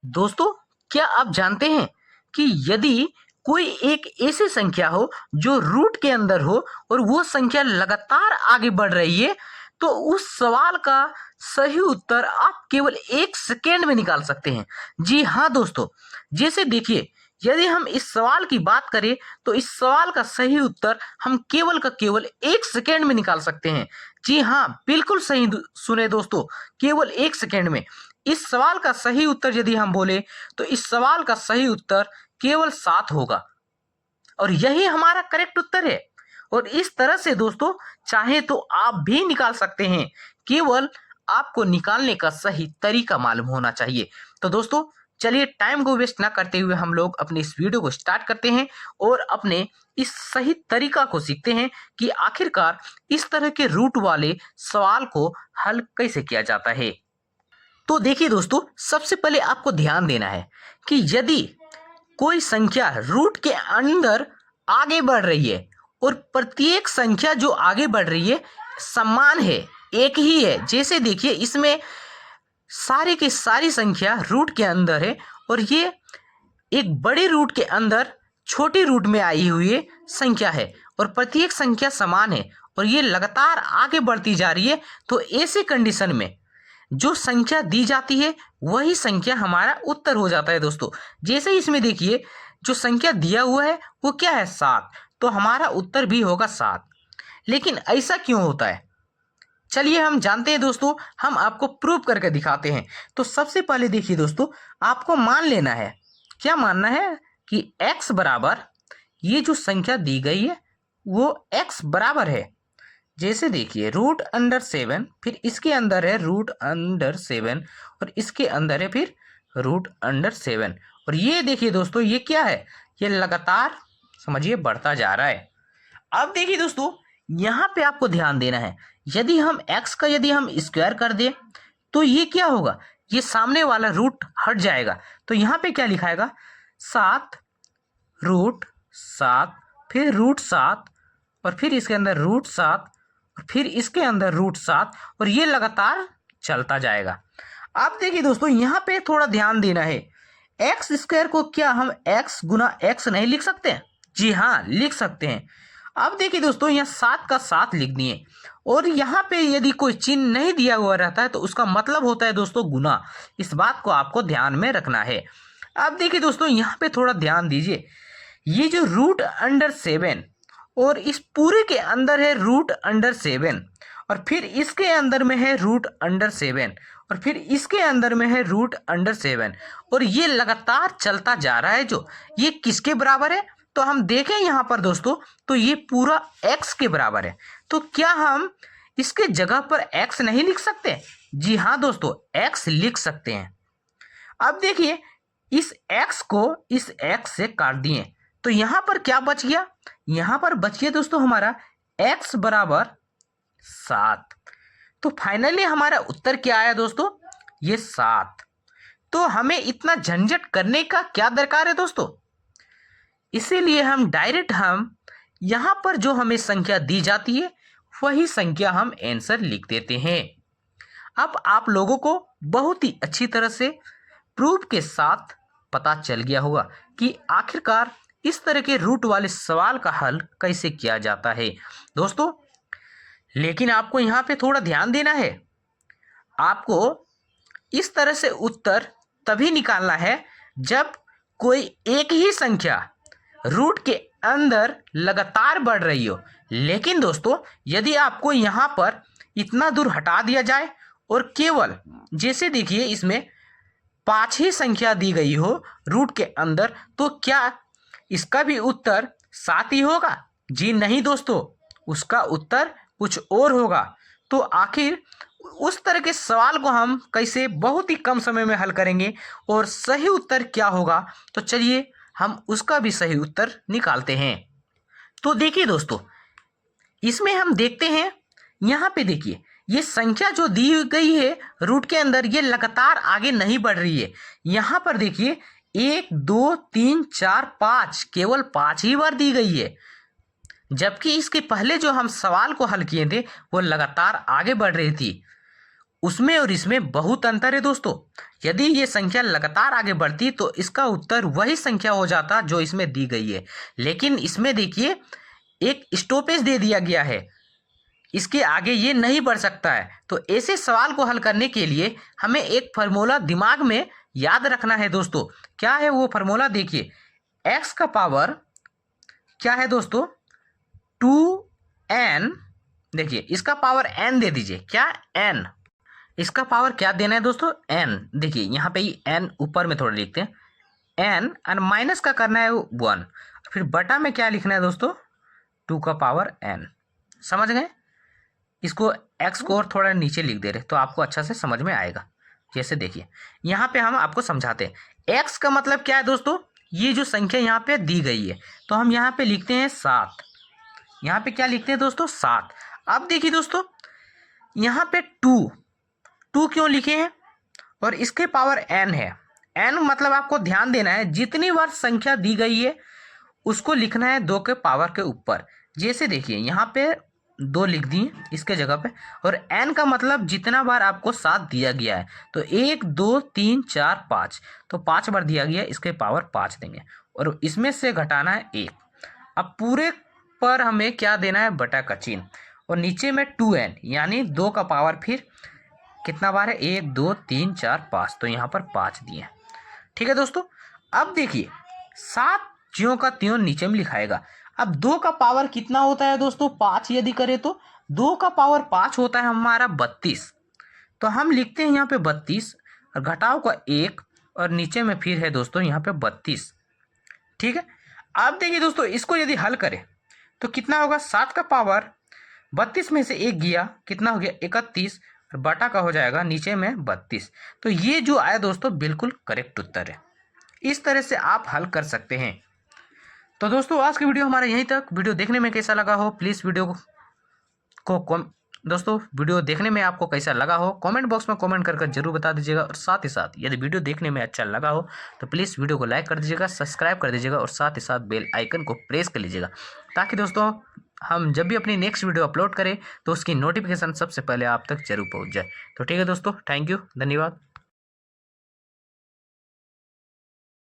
दोस्तों, क्या आप जानते हैं कि यदि कोई एक ऐसी संख्या हो जो रूट के अंदर हो और वो संख्या लगातार आगे बढ़ रही है, तो उस सवाल का सही उत्तर आप केवल 1 सेकेंड में निकाल सकते हैं। जी हाँ दोस्तों, जैसे देखिए, यदि हम इस सवाल की बात करें, तो इस सवाल का सही उत्तर हम केवल का केवल 1 सेकेंड में निकाल सकते हैं। जी हाँ, बिल्कुल सही सुने दोस्तों, केवल 1 सेकेंड में। इस सवाल का सही उत्तर यदि हम बोले, तो इस सवाल का सही उत्तर केवल 7 होगा और यही हमारा करेक्ट उत्तर है। और इस तरह से दोस्तों, चाहे तो आप भी निकाल सकते हैं, केवल आपको निकालने का सही तरीका मालूम होना चाहिए। तो दोस्तों, चलिए टाइम को वेस्ट ना करते हुए हम लोग अपनी इस वीडियो को स्टार्ट करते हैं और अपने इस सही तरीका को सीखते हैं कि आखिरकार इस तरह के रूट वाले सवाल को हल कैसे किया जाता है। तो देखिए दोस्तों, सबसे पहले आपको ध्यान देना है कि यदि कोई संख्या रूट के अंदर आगे बढ़ रही है और प्रत्येक संख्या जो आगे बढ़ रही है समान है, एक ही है। जैसे देखिए, इसमें सारी की सारी संख्या रूट के अंदर है और ये एक बड़े रूट के अंदर छोटी रूट में आई हुई है संख्या है और प्रत्येक संख्या समान है और ये लगातार आगे बढ़ती जा रही है। तो ऐसे कंडीशन में जो संख्या दी जाती है वही संख्या हमारा उत्तर हो जाता है दोस्तों। जैसे इसमें देखिए, जो संख्या दिया हुआ है वो क्या है, 7, तो हमारा उत्तर भी होगा 7। लेकिन ऐसा क्यों होता है, चलिए हम जानते हैं दोस्तों, हम आपको प्रूव करके दिखाते हैं। तो सबसे पहले देखिए दोस्तों, आपको मान लेना है, क्या मानना है कि x बराबर, ये जो संख्या दी गई है वो x बराबर है। जैसे देखिए, √7, फिर इसके अंदर है √7 और इसके अंदर है फिर √7। और ये देखिए दोस्तों, ये क्या है, ये लगातार समझिए बढ़ता जा रहा है। अब देखिए दोस्तों, यहाँ पे आपको ध्यान देना है, यदि हम x का यदि हम स्क्वायर कर दें तो ये क्या होगा, ये सामने वाला रूट हट जाएगा। तो यहाँ पे क्या लिखाएगा, 7√7, फिर √7 और फिर इसके अंदर √7 और फिर इसके अंदर √7 और ये लगातार चलता जाएगा। अब देखिए दोस्तों, यहाँ पे थोड़ा ध्यान देना है, एक्स स्क्वायर को क्या हम x गुना x नहीं लिख सकते? जी हाँ, लिख सकते हैं। अब देखिए दोस्तों, यहाँ 7 का 7 लिख दिए और यहाँ पे यदि कोई चिन्ह नहीं दिया हुआ रहता है तो उसका मतलब होता है दोस्तों गुना। इस बात को आपको ध्यान में रखना है। अब देखिए दोस्तों, यहाँ पे थोड़ा ध्यान दीजिए, ये जो √7 और इस पूरे के अंदर है √7 और फिर इसके अंदर में है √7 और फिर इसके अंदर में है √7 और ये लगातार चलता जा रहा है। जो ये किसके बराबर है, तो हम देखें यहाँ पर दोस्तों, तो ये पूरा x के बराबर है। तो क्या हम इसके जगह पर x नहीं लिख सकते? जी हाँ दोस्तों, x लिख सकते हैं। अब देखिए, इस x को इस x से काट दिए तो यहाँ पर क्या बच गया, यहाँ पर बच गया दोस्तों हमारा x बराबर 7। तो फाइनली हमारा उत्तर क्या आया दोस्तों, ये 7। तो हमें इतना झंझट करने का क्या दरकार है दोस्तों, इसीलिए हम डायरेक्ट हम यहाँ पर जो हमें संख्या दी जाती है वही संख्या हम आंसर लिख देते हैं। अब आप लोगों को बहुत ही अच्छी तरह से प्रूफ के साथ पता चल गया होगा कि आखिरकार इस तरह के रूट वाले सवाल का हल कैसे किया जाता है दोस्तों। लेकिन आपको यहाँ पे थोड़ा ध्यान देना है, आपको इस तरह से उत्तर तभी निकालना है जब कोई एक ही संख्या रूट के अंदर लगातार बढ़ रही हो। लेकिन दोस्तों, यदि आपको यहाँ पर इतना दूर हटा दिया जाए और केवल जैसे देखिए इसमें 5 ही संख्या दी गई हो रूट के अंदर, तो क्या इसका भी उत्तर 7 ही होगा? जी नहीं दोस्तों, उसका उत्तर कुछ और होगा। तो आखिर उस तरह के सवाल को हम कैसे बहुत ही कम समय में हल करेंगे और सही उत्तर क्या होगा, तो चलिए हम उसका भी सही उत्तर निकालते हैं। तो देखिए दोस्तों, इसमें हम देखते हैं, यहाँ पे देखिए, ये संख्या जो दी गई है रूट के अंदर ये लगातार आगे नहीं बढ़ रही है। यहाँ पर देखिए 1 2 3 4 5, केवल 5 ही बार दी गई है, जबकि इसके पहले जो हम सवाल को हल किए थे वो लगातार आगे बढ़ रही थी। उसमें और इसमें बहुत अंतर है दोस्तों। यदि ये संख्या लगातार आगे बढ़ती तो इसका उत्तर वही संख्या हो जाता जो इसमें दी गई है, लेकिन इसमें देखिए एक स्टॉपेज दे दिया गया है, इसके आगे ये नहीं बढ़ सकता है। तो ऐसे सवाल को हल करने के लिए हमें एक फार्मूला दिमाग में याद रखना है दोस्तों। क्या है वो फार्मूला? देखिए x का पावर क्या है दोस्तों, 2n। देखिए इसका पावर n दे दीजिए, क्या n, इसका पावर क्या देना है दोस्तों, n। देखिए यहाँ पे ही n ऊपर में थोड़ा लिखते हैं, n और माइनस का करना है 1, फिर बटा में क्या लिखना है दोस्तों, 2 का पावर n। समझ गए? इसको x को और थोड़ा नीचे लिख दे रहे तो आपको अच्छा से समझ में आएगा। जैसे देखिए यहाँ पे हम आपको समझाते हैं, x का मतलब क्या है दोस्तों, ये जो संख्या यहाँ पे दी गई है तो हम यहाँ पे लिखते हैं 7। यहाँ पे क्या लिखते हैं दोस्तों, 7। अब देखिए दोस्तों यहाँ पे 2 क्यों लिखे हैं, और इसके पावर n है। n मतलब आपको ध्यान देना है जितनी बार संख्या दी गई है उसको लिखना है 2 के पावर के ऊपर। जैसे देखिए यहाँ पे 2 लिख दिए इसके जगह पे, और n का मतलब जितना बार आपको 7 दिया गया है तो 1 2 3 4 5, तो 5 बार दिया गया है, इसके पावर 5 देंगे और इसमें से घटाना है 1। अब पूरे पर हमें क्या देना है, बटा का चिन्ह, और नीचे में 2n यानी 2 का पावर फिर कितना बार है, 1 2 3 4 5, तो यहाँ पर 5 दिए। ठीक है दोस्तों, अब देखिए 7 ज्यों का त्यों नीचे में लिखाएगा। अब 2 का पावर कितना होता है दोस्तों, 5 यदि करें तो 2 का पावर 5 होता है हमारा 32, तो हम लिखते हैं यहाँ पे 32 और घटाव का 1 और नीचे में फिर है दोस्तों यहाँ पे 32। ठीक है, अब देखिए दोस्तों इसको यदि हल करें तो कितना होगा, 7 का पावर 32 में से 1 गया, कितना हो गया 31, और बटा का हो जाएगा नीचे में 32। तो ये जो आया दोस्तों बिल्कुल करेक्ट उत्तर है। इस तरह से आप हल कर सकते हैं। तो दोस्तों आज की वीडियो हमारा यहीं तक। वीडियो देखने में कैसा लगा हो प्लीज़ वीडियो को दोस्तों वीडियो देखने में आपको कैसा लगा हो कमेंट बॉक्स में कमेंट कर जरूर बता दीजिएगा। और साथ ही साथ यदि वीडियो देखने में अच्छा लगा हो तो प्लीज़ वीडियो को लाइक कर दीजिएगा, सब्सक्राइब कर दीजिएगा और साथ ही साथ बेल आइकन को प्रेस कर लीजिएगा, ताकि दोस्तों हम जब भी अपनी नेक्स्ट वीडियो अपलोड करें तो उसकी नोटिफिकेशन सबसे पहले आप तक जरूर पहुँच जाए। तो ठीक है दोस्तों, थैंक यू, धन्यवाद।